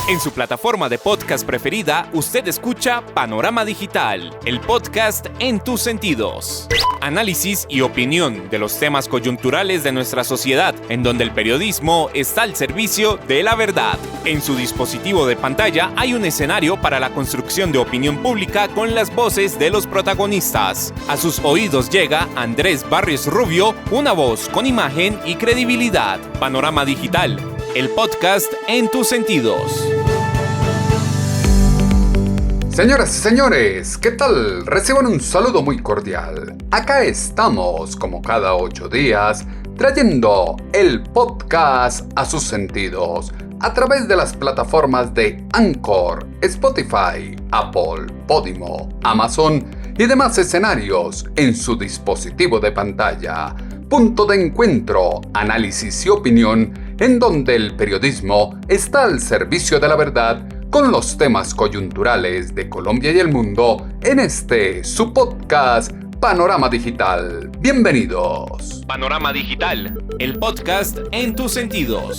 En su plataforma de podcast preferida, usted escucha Panorama Digital, el podcast en tus sentidos. Análisis y opinión de los temas coyunturales de nuestra sociedad, en donde el periodismo está al servicio de la verdad. En su dispositivo de pantalla hay un escenario para la construcción de opinión pública con las voces de los protagonistas. A sus oídos llega Andrés Barrios Rubio, una voz con imagen y credibilidad. Panorama Digital, el podcast en tus sentidos. Señoras y señores, ¿qué tal? Reciban un saludo muy cordial. Acá estamos, como cada 8 días, trayendo el podcast a sus sentidos a través de las plataformas de Anchor, Spotify, Apple, Podimo, Amazon y demás escenarios en su dispositivo de pantalla. Punto de encuentro, análisis y opinión en donde el periodismo está al servicio de la verdad con los temas coyunturales de Colombia y el mundo en este, su podcast, Panorama Digital. Bienvenidos. Panorama Digital, el podcast en tus sentidos.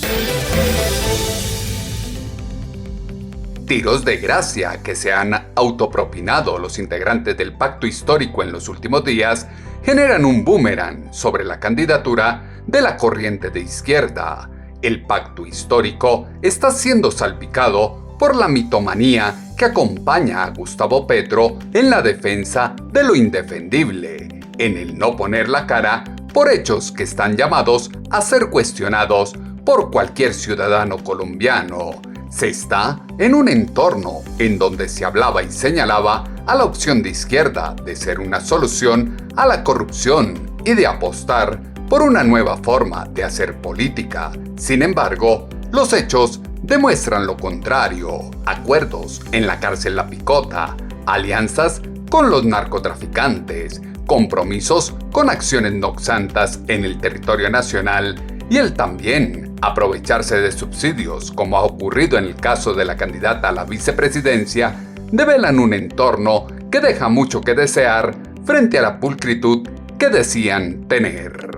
Tiros de gracia que se han autopropinado los integrantes del pacto histórico en los últimos días generan un boomerang sobre la candidatura de la corriente de izquierda. El pacto histórico está siendo salpicado por la mitomanía que acompaña a Gustavo Petro en la defensa de lo indefendible, en el no poner la cara por hechos que están llamados a ser cuestionados por cualquier ciudadano colombiano. Se está en un entorno en donde se hablaba y señalaba a la opción de izquierda de ser una solución a la corrupción y de apostar por una nueva forma de hacer política. Sin embargo, los hechos demuestran lo contrario. Acuerdos en la cárcel La Picota, alianzas con los narcotraficantes, compromisos con acciones noxantas en el territorio nacional y el también aprovecharse de subsidios, como ha ocurrido en el caso de la candidata a la vicepresidencia, develan un entorno que deja mucho que desear frente a la pulcritud que decían tener.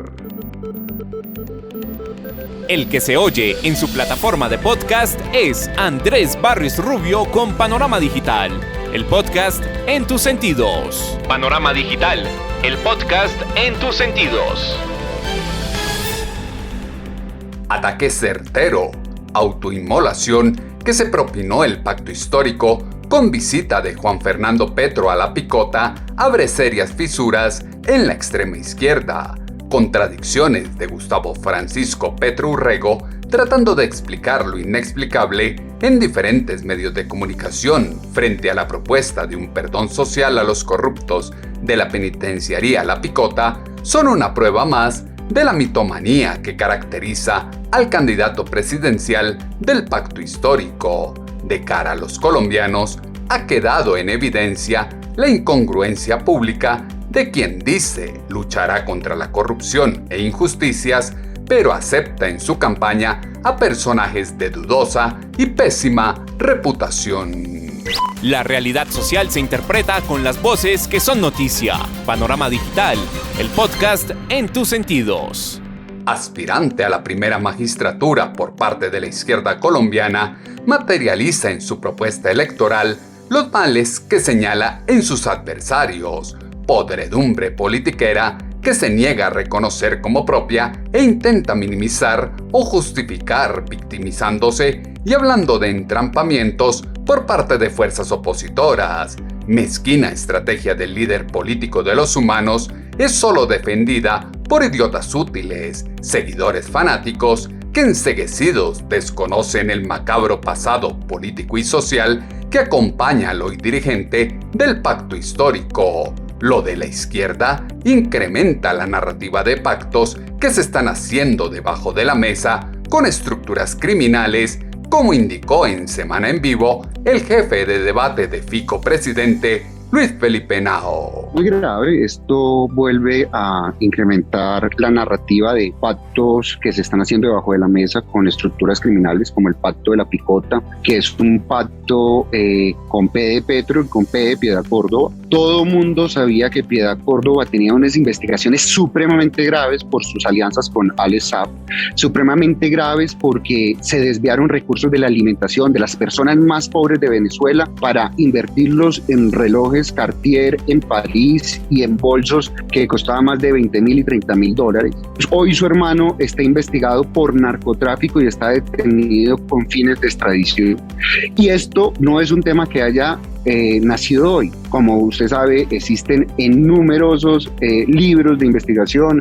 El que se oye en su plataforma de podcast es Andrés Barrios Rubio con Panorama Digital, el podcast en tus sentidos. Panorama Digital, el podcast en tus sentidos. Ataque certero, autoinmolación que se propinó el pacto histórico con visita de Juan Fernando Petro a La Picota abre serias fisuras en la extrema izquierda. Contradicciones de Gustavo Francisco Petro Urrego tratando de explicar lo inexplicable en diferentes medios de comunicación frente a la propuesta de un perdón social a los corruptos de la penitenciaría La Picota son una prueba más de la mitomanía que caracteriza al candidato presidencial del pacto histórico. De cara a los colombianos, ha quedado en evidencia la incongruencia pública de quien dice luchará contra la corrupción e injusticias, pero acepta en su campaña a personajes de dudosa y pésima reputación. La realidad social se interpreta con las voces que son noticia. Panorama Digital, el podcast en tus sentidos. Aspirante a la primera magistratura por parte de la izquierda colombiana, materializa en su propuesta electoral los males que señala en sus adversarios. Podredumbre politiquera que se niega a reconocer como propia e intenta minimizar o justificar victimizándose y hablando de entrampamientos por parte de fuerzas opositoras. Mezquina estrategia del líder político de los humanos es solo defendida por idiotas útiles, seguidores fanáticos que enceguecidos desconocen el macabro pasado político y social que acompaña al hoy dirigente del pacto histórico. Lo de la izquierda incrementa la narrativa de pactos que se están haciendo debajo de la mesa con estructuras criminales, como indicó en Semana en Vivo el jefe de debate de Fico Presidente, Luis Felipe Henao. Muy grave, esto vuelve a incrementar la narrativa de pactos que se están haciendo debajo de la mesa con estructuras criminales como el pacto de la picota, que es un pacto con P de Petro y con P de Piedad Córdoba. Todo mundo sabía que Piedad Córdoba tenía unas investigaciones supremamente graves por sus alianzas con Alex Saab, supremamente graves porque se desviaron recursos de la alimentación de las personas más pobres de Venezuela para invertirlos en relojes Cartier en París y en bolsos que costaban más de $20,000 y $30,000. Hoy su hermano está investigado por narcotráfico y está detenido con fines de extradición. Y esto no es un tema que haya nacido hoy. Como usted sabe, existen numerosos libros de investigación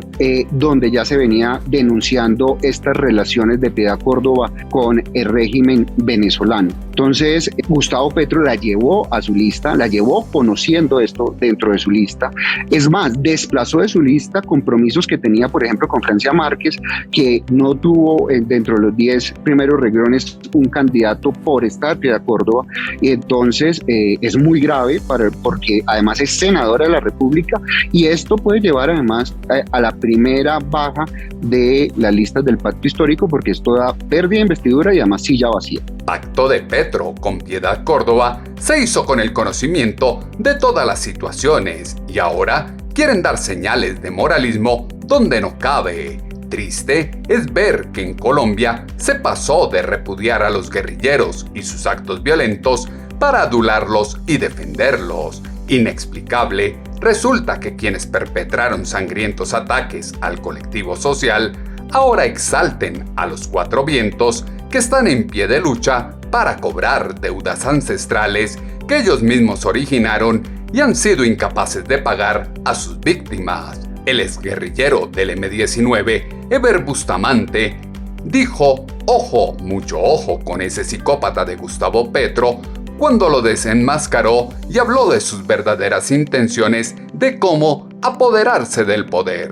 donde ya se venía denunciando estas relaciones de Piedad Córdoba con el régimen venezolano. Entonces, Gustavo Petro la llevó a su lista, la llevó conociendo esto dentro de su lista. Es más, desplazó de su lista compromisos que tenía, por ejemplo, con Francia Márquez, que no tuvo dentro de los 10 primeros renglones un candidato por estar Piedad Córdoba. Y entonces, es muy grave porque además es senadora de la República y esto puede llevar además a la primera baja de las listas del pacto histórico porque esto da pérdida de investidura y además silla vacía. Pacto de Petro con Piedad Córdoba se hizo con el conocimiento de todas las situaciones y ahora quieren dar señales de moralismo donde no cabe. Triste es ver que en Colombia se pasó de repudiar a los guerrilleros y sus actos violentos para adularlos y defenderlos. Inexplicable, resulta que quienes perpetraron sangrientos ataques al colectivo social ahora exalten a los cuatro vientos que están en pie de lucha para cobrar deudas ancestrales que ellos mismos originaron y han sido incapaces de pagar a sus víctimas. El exguerrillero del M-19, Eber Bustamante, dijo: ojo, mucho ojo con ese psicópata de Gustavo Petro, cuando lo desenmascaró y habló de sus verdaderas intenciones de cómo apoderarse del poder.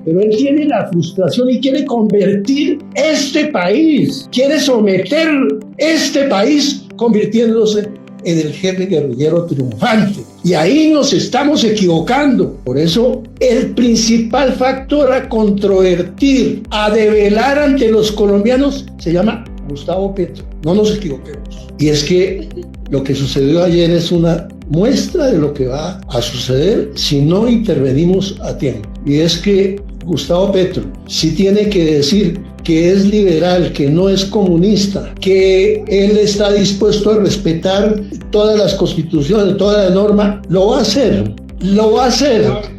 Pero él tiene la frustración y quiere convertir este país, quiere someter este país convirtiéndose en el jefe guerrillero triunfante. Y ahí nos estamos equivocando. Por eso el principal factor a controvertir, a develar ante los colombianos, se llama Gustavo Petro. No nos equivoquemos. Y es que lo que sucedió ayer es una muestra de lo que va a suceder si no intervenimos a tiempo. Y es que Gustavo Petro sí tiene que decir que es liberal, que no es comunista, que él está dispuesto a respetar todas las constituciones, toda la norma. Lo va a hacer,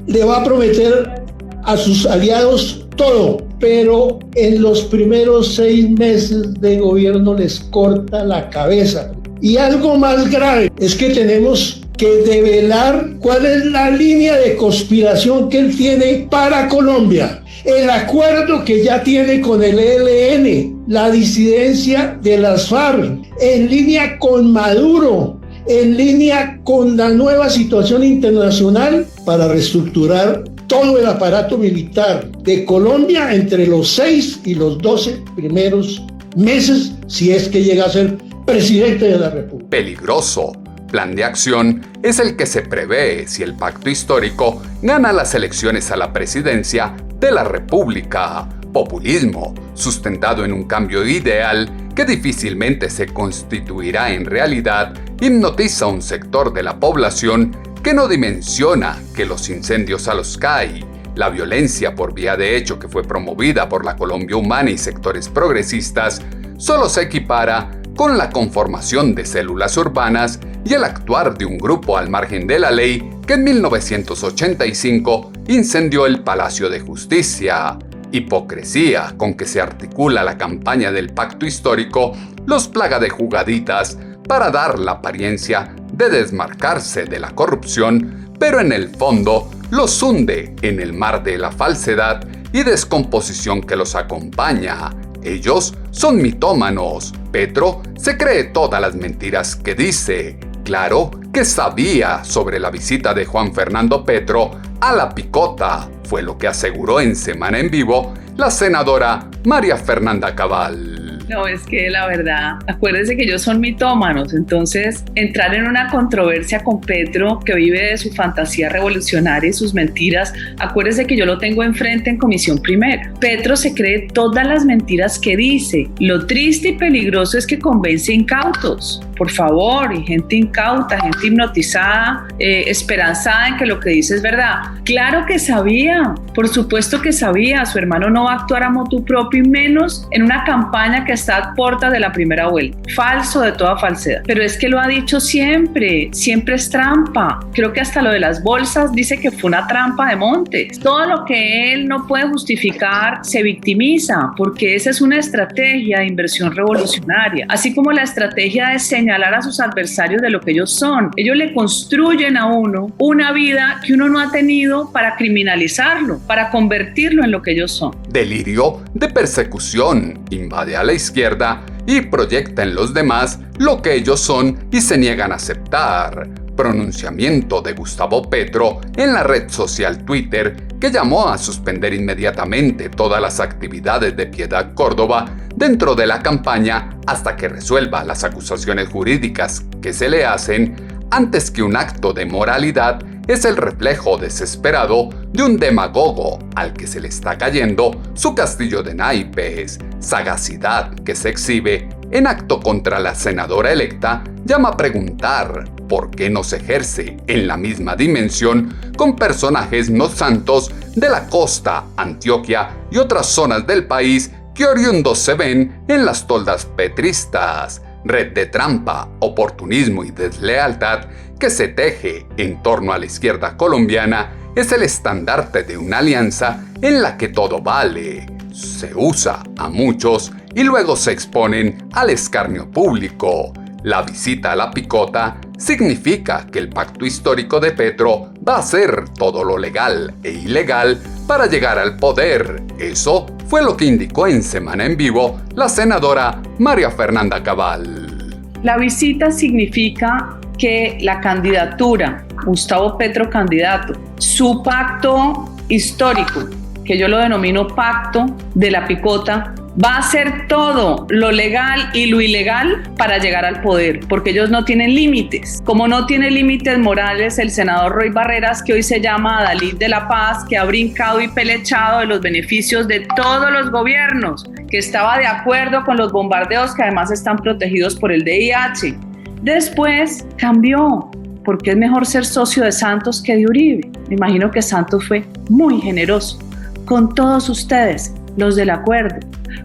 le va a prometer a sus aliados todo, pero en los primeros 6 meses de gobierno les corta la cabeza. Y algo más grave es que tenemos que develar cuál es la línea de conspiración que él tiene para Colombia. El acuerdo que ya tiene con el ELN, la disidencia de las FARC, en línea con Maduro, en línea con la nueva situación internacional para reestructurar todo el aparato militar de Colombia entre los 6 y los 12 primeros meses, si es que llega a ser presidente de la República. Peligroso plan de acción es el que se prevé si el pacto histórico gana las elecciones a la presidencia de la República. Populismo sustentado en un cambio ideal que difícilmente se constituirá en realidad, hipnotiza a un sector de la población que no dimensiona que los incendios a los CAI, la violencia por vía de hecho que fue promovida por la Colombia Humana y sectores progresistas, solo se equipara con la conformación de células urbanas y el actuar de un grupo al margen de la ley que en 1985 incendió el Palacio de Justicia. Hipocresía con que se articula la campaña del pacto histórico los plaga de jugaditas para dar la apariencia de desmarcarse de la corrupción, pero en el fondo los hunde en el mar de la falsedad y descomposición que los acompaña. Ellos son mitómanos. Petro se cree todas las mentiras que dice. Claro que sabía sobre la visita de Juan Fernando Petro a La Picota, fue lo que aseguró en Semana en Vivo la senadora María Fernanda Cabal. No, es que la verdad, acuérdense que ellos son mitómanos, entonces entrar en una controversia con Petro, que vive de su fantasía revolucionaria y sus mentiras, acuérdense que yo lo tengo enfrente en comisión primera. Petro se cree todas las mentiras que dice. Lo triste y peligroso es que convence incautos, por favor, y gente incauta, gente hipnotizada, esperanzada en que lo que dice es verdad. Claro que sabía, por supuesto que sabía, su hermano no va a actuar a motu propio y menos en una campaña que está a puertas de la primera vuelta. Falso de toda falsedad. Pero es que lo ha dicho siempre, siempre es trampa. Creo que hasta lo de las bolsas dice que fue una trampa de Montes. Todo lo que él no puede justificar se victimiza, porque esa es una estrategia de inversión revolucionaria. Así como la estrategia de señalar a sus adversarios de lo que ellos son. Ellos le construyen a uno una vida que uno no ha tenido para criminalizarlo, para convertirlo en lo que ellos son. Delirio de persecución invade a la izquierda y proyecta en los demás lo que ellos son y se niegan a aceptar. Pronunciamiento de Gustavo Petro en la red social Twitter, que llamó a suspender inmediatamente todas las actividades de Piedad Córdoba dentro de la campaña hasta que resuelva las acusaciones jurídicas que se le hacen, antes que un acto de moralidad, es el reflejo desesperado de un demagogo al que se le está cayendo su castillo de naipes. Sagacidad que se exhibe en acto contra la senadora electa llama a preguntar por qué no se ejerce en la misma dimensión con personajes no santos de la costa, Antioquia y otras zonas del país que oriundos se ven en las toldas petristas. Red de trampa, oportunismo y deslealtad que se teje en torno a la izquierda colombiana es el estandarte de una alianza en la que todo vale. Se usa a muchos y luego se exponen al escarnio público. La visita a la picota significa que el pacto histórico de Petro va a hacer todo lo legal e ilegal para llegar al poder. Eso fue lo que indicó en Semana en Vivo la senadora María Fernanda Cabal. La visita significa que la candidatura, Gustavo Petro candidato, su pacto histórico, que yo lo denomino pacto de la picota, va a hacer todo lo legal y lo ilegal para llegar al poder, porque ellos no tienen límites. Como no tiene límites morales el senador Roy Barreras, que hoy se llama Adalid de la Paz, que ha brincado y pelechado de los beneficios de todos los gobiernos, que estaba de acuerdo con los bombardeos que además están protegidos por el DIH. Después cambió, porque es mejor ser socio de Santos que de Uribe. Me imagino que Santos fue muy generoso con todos ustedes, los del acuerdo.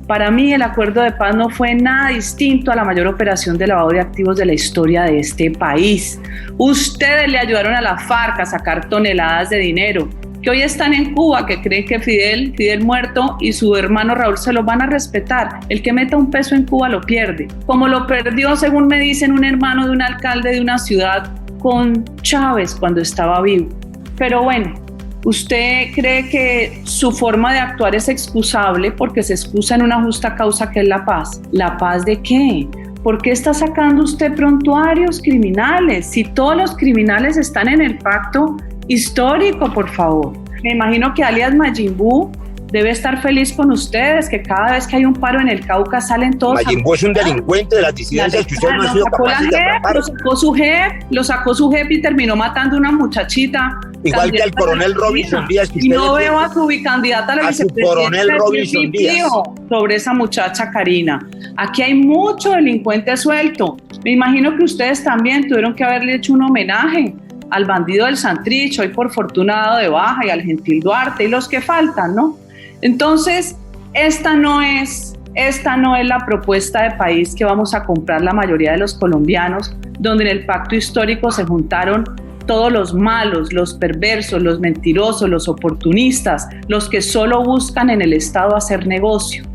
Para mí el acuerdo de paz no fue nada distinto a la mayor operación de lavado de activos de la historia de este país. Ustedes le ayudaron a la FARC a sacar toneladas de dinero, que hoy están en Cuba, que creen que Fidel muerto y su hermano Raúl se los van a respetar. El que meta un peso en Cuba lo pierde, como lo perdió, según me dicen, un hermano de un alcalde de una ciudad con Chávez cuando estaba vivo. Pero bueno, ¿usted cree que su forma de actuar es excusable porque se excusa en una justa causa que es la paz? ¿La paz de qué? ¿Por qué está sacando usted prontuarios criminales? Si todos los criminales están en el pacto histórico, por favor. Me imagino que alias Majin Buu debe estar feliz con ustedes, que cada vez que hay un paro en el Cauca salen todos. Majin Buu es un delincuente de las disidencias que usted no ha sido capaz de atrapar. Lo sacó su jefe y terminó matando a una muchachita. Igual que al coronel Robinson Díaz. Y no veo a su bicandidata a la vicepresidenta coronel Robinson Díaz sobre esa muchacha Karina. Aquí hay mucho delincuente suelto. Me imagino que ustedes también tuvieron que haberle hecho un homenaje al bandido del Santrich, hoy por fortuna dado de baja, y al Gentil Duarte y los que faltan, ¿no? Entonces, esta no es la propuesta de país que vamos a comprar la mayoría de los colombianos, donde en el pacto histórico se juntaron todos los malos, los perversos, los mentirosos, los oportunistas, los que solo buscan en el Estado hacer negocio,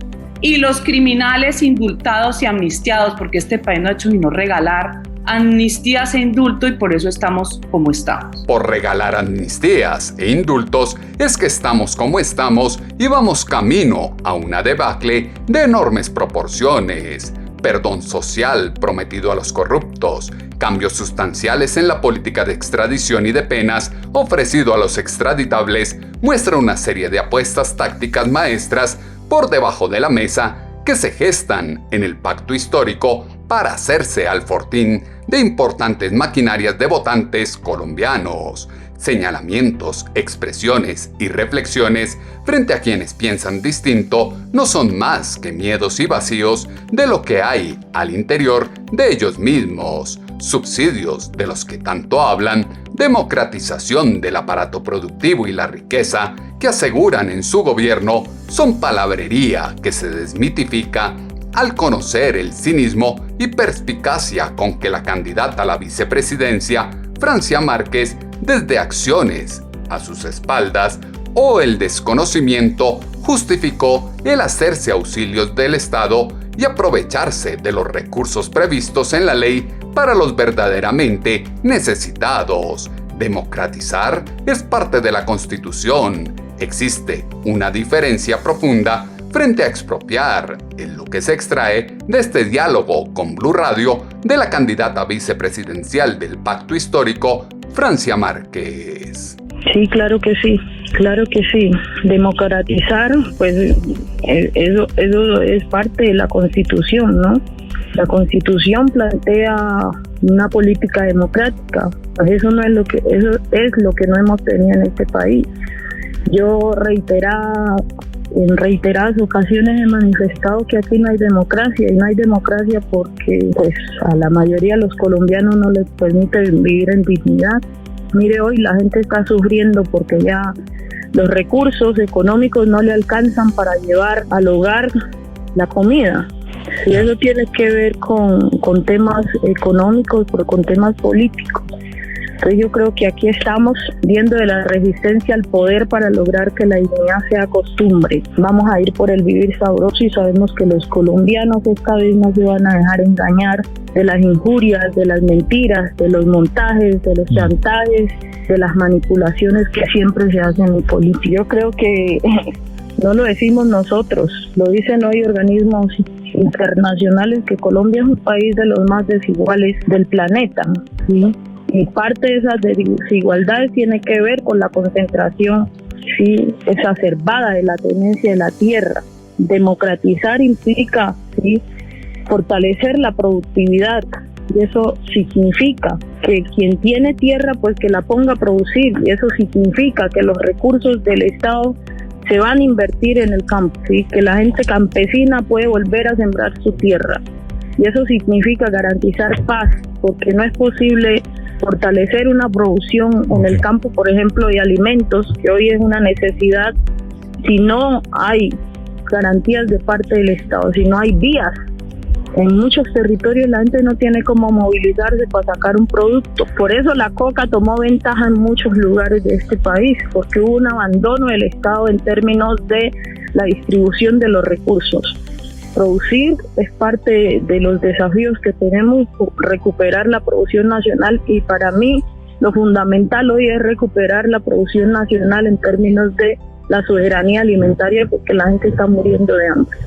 y los criminales indultados y amnistiados, porque este país no ha hecho sino regalar amnistías e indulto, y por eso estamos como estamos. Por regalar amnistías e indultos es que estamos como estamos y vamos camino a una debacle de enormes proporciones. Perdón social prometido a los corruptos, cambios sustanciales en la política de extradición y de penas ofrecido a los extraditables, muestra una serie de apuestas tácticas maestras por debajo de la mesa que se gestan en el pacto histórico para hacerse al fortín de importantes maquinarias de votantes colombianos, señalamientos, expresiones y reflexiones frente a quienes piensan distinto no son más que miedos y vacíos de lo que hay al interior de ellos mismos, subsidios de los que tanto hablan, democratización del aparato productivo y la riqueza que aseguran en su gobierno son palabrería que se desmitifica al conocer el cinismo y perspicacia con que la candidata a la vicepresidencia, Francia Márquez, desde acciones a sus espaldas o el desconocimiento, justificó el hacerse auxilios del Estado y aprovecharse de los recursos previstos en la ley para los verdaderamente necesitados. Democratizar es parte de la Constitución. Existe una diferencia profunda frente a expropiar, en lo que se extrae de este diálogo con Blue Radio de la candidata vicepresidencial del Pacto Histórico, Francia Márquez. Sí, claro que sí. Democratizar, pues eso es parte de la Constitución, ¿no? La Constitución plantea una política democrática. Pues eso es lo que no hemos tenido en este país. Yo en reiteradas ocasiones he manifestado que aquí no hay democracia, y no hay democracia porque pues a la mayoría de los colombianos no les permite vivir en dignidad. Mire, hoy la gente está sufriendo porque ya los recursos económicos no le alcanzan para llevar al hogar la comida. Y eso tiene que ver con temas económicos, pero con temas políticos. Entonces yo creo que aquí estamos viendo de la resistencia al poder para lograr que la dignidad sea costumbre. Vamos a ir por el vivir sabroso y sabemos que los colombianos esta vez no se van a dejar engañar de las injurias, de las mentiras, de los montajes, de los chantajes, de las manipulaciones que siempre se hacen en política. Yo creo que no lo decimos nosotros, lo dicen hoy organismos internacionales, que Colombia es un país de los más desiguales del planeta, ¿sí? Y parte de esas desigualdades tiene que ver con la concentración, ¿sí?, exacerbada de la tenencia de la tierra. Democratizar implica, ¿sí?, fortalecer la productividad, y eso significa que quien tiene tierra, pues que la ponga a producir, y eso significa que los recursos del Estado se van a invertir en el campo, ¿sí?, que la gente campesina puede volver a sembrar su tierra, y eso significa garantizar paz, porque no es posible fortalecer una producción en el campo, por ejemplo, de alimentos, que hoy es una necesidad, si no hay garantías de parte del Estado, si no hay vías. En muchos territorios la gente no tiene cómo movilizarse para sacar un producto. Por eso la coca tomó ventaja en muchos lugares de este país, porque hubo un abandono del Estado en términos de la distribución de los recursos. Producir es parte de los desafíos que tenemos, recuperar la producción nacional, y para mí lo fundamental hoy es recuperar la producción nacional en términos de la soberanía alimentaria, porque la gente está muriendo de hambre.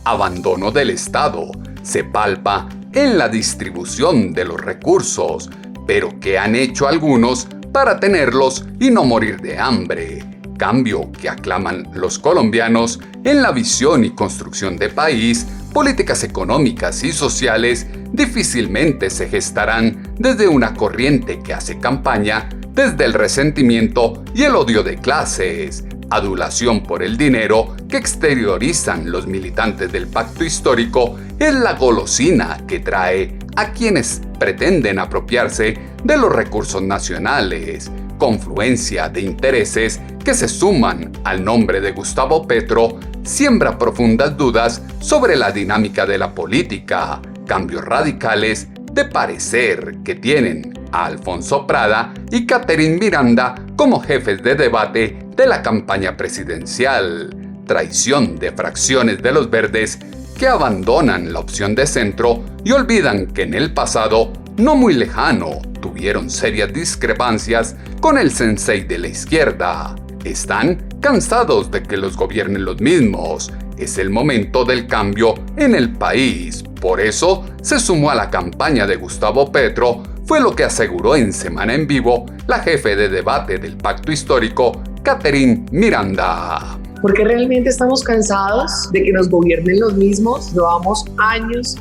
Abandono del Estado se palpa en la distribución de los recursos, pero ¿qué han hecho algunos para tenerlos y no morir de hambre? Cambio que aclaman los colombianos en la visión y construcción de país, políticas económicas y sociales difícilmente se gestarán desde una corriente que hace campaña desde el resentimiento y el odio de clases, adulación por el dinero que exteriorizan los militantes del Pacto Histórico es la golosina que trae a quienes pretenden apropiarse de los recursos nacionales, confluencia de intereses que se suman al nombre de Gustavo Petro, siembra profundas dudas sobre la dinámica de la política, cambios radicales de parecer que tienen a Alfonso Prada y Catherine Miranda como jefes de debate de la campaña presidencial, traición de fracciones de los verdes que abandonan la opción de centro y olvidan que en el pasado, no muy lejano, tuvieron serias discrepancias con el sensei de la izquierda. Están cansados de que los gobiernen los mismos. Es el momento del cambio en el país. Por eso se sumó a la campaña de Gustavo Petro, fue lo que aseguró en Semana en Vivo la jefe de debate del Pacto Histórico, Catherine Miranda. porque realmente estamos cansados de que nos gobiernen los mismos. Llevamos años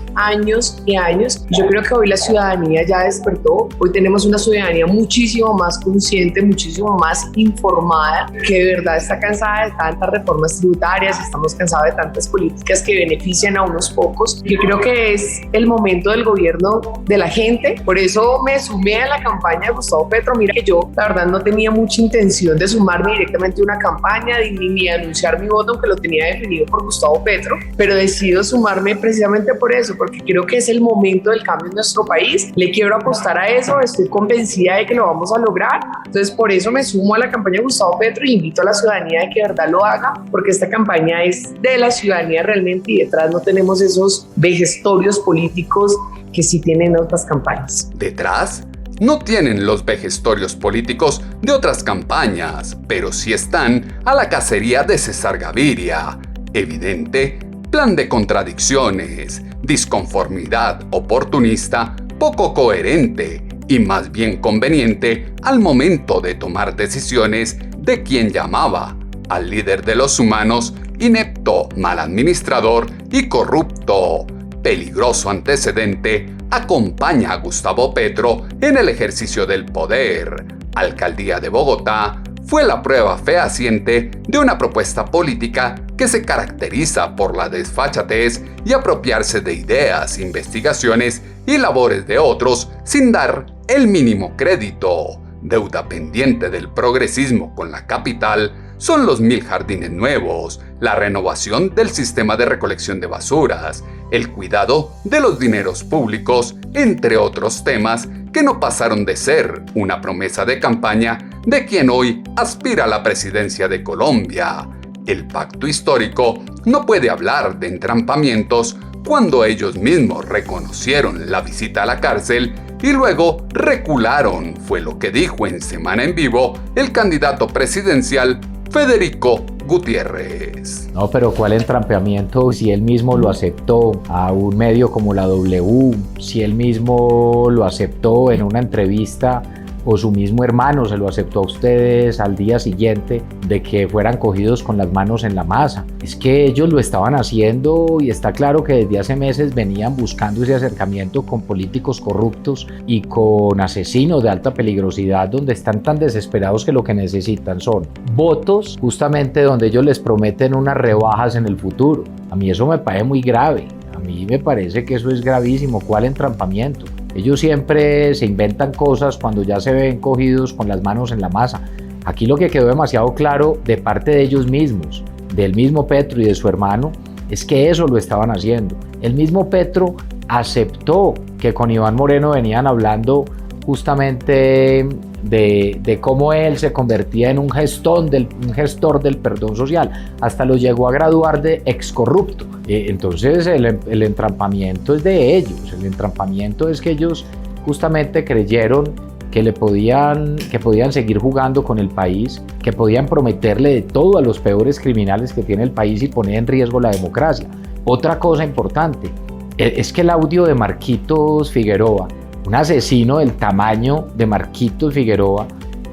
y años. Yo creo que hoy la ciudadanía ya despertó. Hoy tenemos una ciudadanía muchísimo más consciente, muchísimo más informada, que de verdad está cansada de tantas reformas tributarias, estamos cansados de tantas políticas que benefician a unos pocos. Yo creo que es el momento del gobierno de la gente. Por eso me sumé a la campaña de Gustavo Petro. Mira que yo, la verdad, no tenía mucha intención de sumarme directamente a una campaña ni anunciar mi voto, aunque lo tenía definido por Gustavo Petro, pero decido sumarme precisamente por eso, porque creo que es el momento del cambio en nuestro país. Le quiero apostar a eso, estoy convencida de que lo vamos a lograr. Entonces, por eso me sumo a la campaña de Gustavo Petro y invito a la ciudadanía de que de verdad lo haga, porque esta campaña es de la ciudadanía realmente y detrás no tenemos esos vejestorios políticos que sí tienen otras campañas. ¿Detrás? No tienen los vejestorios políticos de otras campañas, pero sí están a la cacería de César Gaviria. Evidente plan de contradicciones, disconformidad oportunista, poco coherente y más bien conveniente al momento de tomar decisiones de quien llamaba al líder de los humanos inepto, mal administrador y corrupto. Peligroso antecedente acompaña a Gustavo Petro en el ejercicio del poder. Alcaldía de Bogotá fue la prueba fehaciente de una propuesta política que se caracteriza por la desfachatez y apropiarse de ideas, investigaciones y labores de otros sin dar el mínimo crédito. Deuda pendiente del progresismo con la capital son los 1000 jardines nuevos, la renovación del sistema de recolección de basuras, el cuidado de los dineros públicos, entre otros temas que no pasaron de ser una promesa de campaña de quien hoy aspira a la presidencia de Colombia. El pacto histórico no puede hablar de entrampamientos cuando ellos mismos reconocieron la visita a la cárcel y luego recularon, fue lo que dijo en Semana en Vivo el candidato presidencial Federico Gutiérrez. No, pero ¿cuál entrampeamiento? Si él mismo lo aceptó a un medio como la W, si él mismo lo aceptó en una entrevista o su mismo hermano se lo aceptó a ustedes al día siguiente de que fueran cogidos con las manos en la masa. Es que ellos lo estaban haciendo y está claro que desde hace meses venían buscando ese acercamiento con políticos corruptos y con asesinos de alta peligrosidad, donde están tan desesperados que lo que necesitan son votos, justamente donde ellos les prometen unas rebajas en el futuro. A mí eso me parece muy grave. A mí me parece que eso es gravísimo. ¿Cuál entrampamiento? Ellos siempre se inventan cosas cuando ya se ven cogidos con las manos en la masa. Aquí lo que quedó demasiado claro de parte de ellos mismos, del mismo Petro y de su hermano, es que eso lo estaban haciendo. El mismo Petro aceptó que con Iván Moreno venían hablando justamente de cómo él se convertía en un gestor del perdón social. Hasta lo llegó a graduar de excorrupto. Entonces el entrampamiento es de ellos. El entrampamiento es que ellos justamente creyeron que podían seguir jugando con el país, que podían prometerle de todo a los peores criminales que tiene el país y poner en riesgo la democracia. Otra cosa importante es que el audio de Marquitos Figueroa, un asesino del tamaño de Marquitos Figueroa,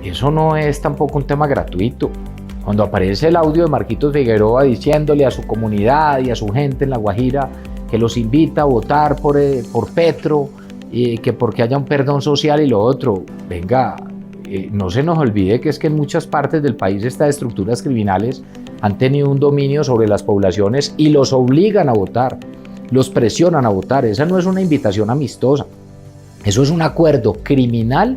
eso no es tampoco un tema gratuito. Cuando aparece el audio de Marquitos Figueroa diciéndole a su comunidad y a su gente en La Guajira que los invita a votar por Petro, que porque haya un perdón social y lo otro, venga, no se nos olvide que es que en muchas partes del país estas estructuras criminales han tenido un dominio sobre las poblaciones y los obligan a votar, los presionan a votar. Esa no es una invitación amistosa. Eso es un acuerdo criminal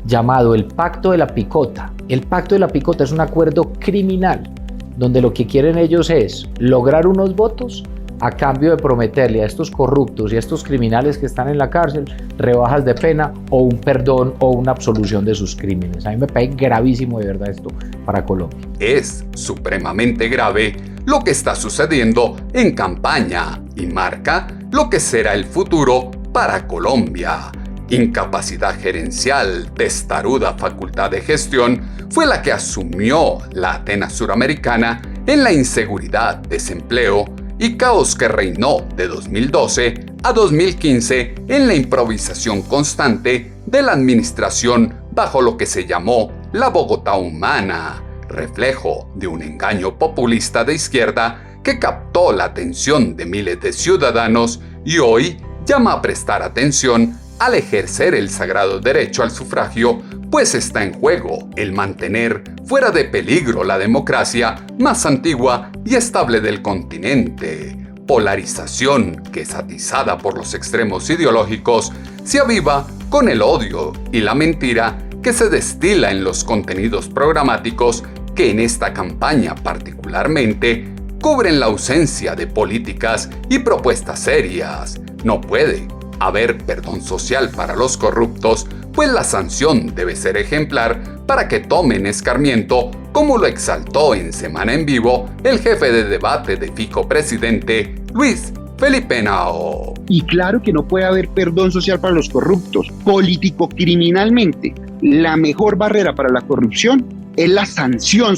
llamado el Pacto de la Picota. El Pacto de la Picota es un acuerdo criminal donde lo que quieren ellos es lograr unos votos a cambio de prometerle a estos corruptos y a estos criminales que están en la cárcel rebajas de pena o un perdón o una absolución de sus crímenes. A mí me parece gravísimo de verdad esto para Colombia. Es supremamente grave lo que está sucediendo en campaña y marca lo que será el futuro para Colombia. Incapacidad gerencial, testaruda facultad de gestión fue la que asumió la Atenas suramericana en la inseguridad, desempleo y caos que reinó de 2012 a 2015 en la improvisación constante de la administración bajo lo que se llamó la Bogotá humana. reflejo de un engaño populista de izquierda que captó la atención de miles de ciudadanos y hoy llama a prestar atención al ejercer el sagrado derecho al sufragio, pues está en juego el mantener fuera de peligro la democracia más antigua y estable del continente. Polarización que es atizada por los extremos ideológicos se aviva con el odio y la mentira que se destila en los contenidos programáticos que en esta campaña particularmente cubren la ausencia de políticas y propuestas serias. No puede haber perdón social para los corruptos, pues la sanción debe ser ejemplar para que tomen escarmiento, como lo exaltó en Semana en Vivo el jefe de debate de Fico Presidente, Luis Felipe Henao. Y claro que no puede haber perdón social para los corruptos. Político-criminalmente, la mejor barrera para la corrupción es la sanción.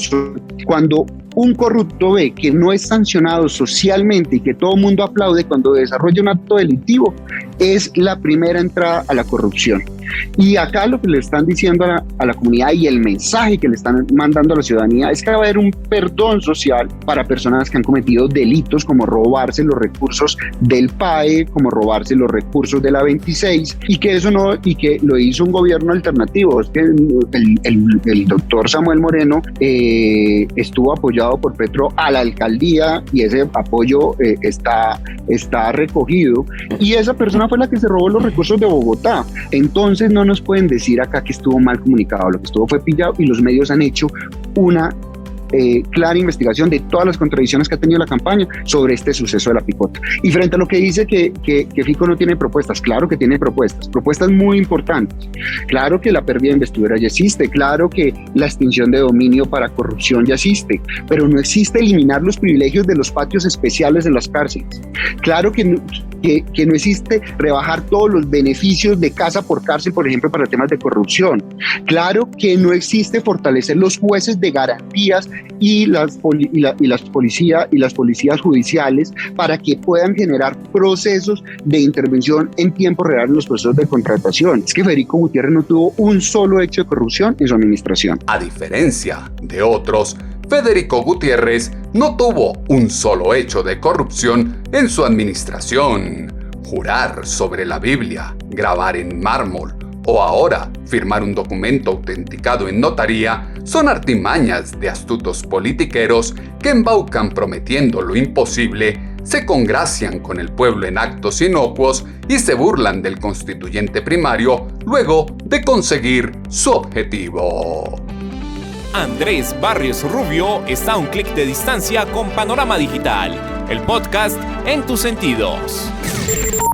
Cuando un corrupto ve que no es sancionado socialmente y que todo el mundo aplaude cuando desarrolla un acto delictivo, es la primera entrada a la corrupción. Y acá lo que le están diciendo a la comunidad y el mensaje que le están mandando a la ciudadanía es que va a haber un perdón social para personas que han cometido delitos como robarse los recursos del PAE, como robarse los recursos de la 26, y que eso no, y que lo hizo un gobierno alternativo. Es que el doctor Samuel Moreno estuvo apoyado por Petro a la alcaldía y ese apoyo está recogido, y esa persona fue la que se robó los recursos de Bogotá. Entonces no nos pueden decir acá que estuvo mal comunicado. Lo que estuvo fue pillado, y los medios han hecho una clara investigación de todas las contradicciones que ha tenido la campaña sobre este suceso de la picota. Y frente a lo que dice que Fico no tiene propuestas, claro que tiene propuestas muy importantes. Claro que la pérdida de investidura ya existe, claro que la extinción de dominio para corrupción ya existe, pero no existe eliminar los privilegios de los patios especiales de las cárceles. Claro que no existe rebajar todos los beneficios de casa por cárcel, por ejemplo, para temas de corrupción. Claro que no existe fortalecer los jueces de garantías y las policías judiciales para que puedan generar procesos de intervención en tiempo real en los procesos de contratación. Es que Federico Gutiérrez no tuvo un solo hecho de corrupción en su administración. A diferencia de otros, Federico Gutiérrez no tuvo un solo hecho de corrupción en su administración. Jurar sobre la Biblia, grabar en mármol o ahora firmar un documento autenticado en notaría son artimañas de astutos politiqueros que embaucan prometiendo lo imposible, se congracian con el pueblo en actos inocuos y se burlan del constituyente primario luego de conseguir su objetivo. Andrés Barrios Rubio está a un clic de distancia con Panorama Digital, el podcast en tus sentidos.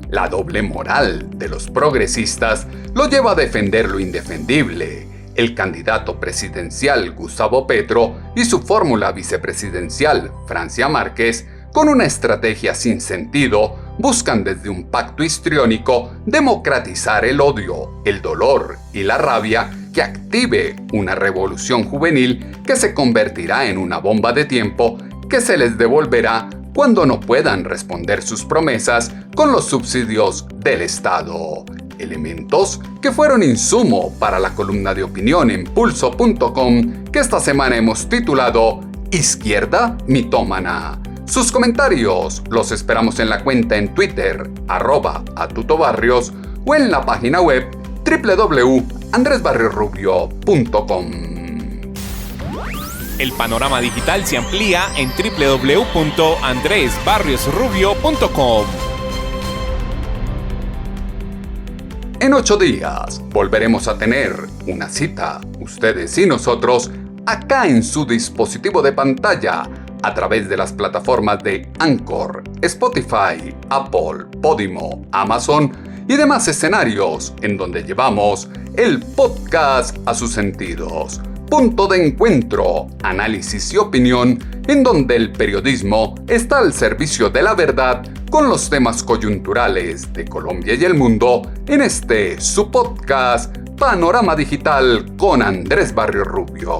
La doble moral de los progresistas lo lleva a defender lo indefendible. El candidato presidencial Gustavo Petro y su fórmula vicepresidencial Francia Márquez, con una estrategia sin sentido, buscan desde un pacto histriónico democratizar el odio, el dolor y la rabia que active una revolución juvenil que se convertirá en una bomba de tiempo que se les devolverá cuando no puedan responder sus promesas con los subsidios del Estado. Elementos que fueron insumo para la columna de opinión en pulso.com que esta semana hemos titulado Izquierda Mitómana. Sus comentarios los esperamos en la cuenta en Twitter @atutobarrios o en la página web www.andresbarriosrubio.com. El panorama digital se amplía en www.andresbarriosrubio.com. En 8 días volveremos a tener una cita, ustedes y nosotros, acá en su dispositivo de pantalla, a través de las plataformas de Anchor, Spotify, Apple, Podimo, Amazon y demás escenarios en donde llevamos el podcast a sus sentidos. Punto de encuentro, análisis y opinión, en donde el periodismo está al servicio de la verdad con los temas coyunturales de Colombia y el mundo en su podcast Panorama Digital con Andrés Barrios Rubio.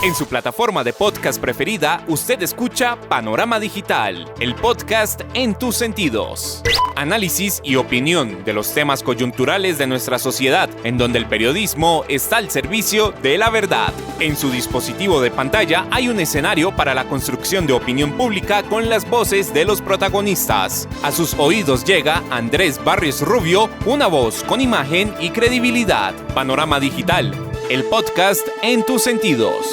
En su plataforma de podcast preferida, usted escucha Panorama Digital, el podcast en tus sentidos. Análisis y opinión de los temas coyunturales de nuestra sociedad, en donde el periodismo está al servicio de la verdad. En su dispositivo de pantalla hay un escenario para la construcción de opinión pública con las voces de los protagonistas. A sus oídos llega Andrés Barrios Rubio, una voz con imagen y credibilidad. Panorama Digital, el podcast en tus sentidos.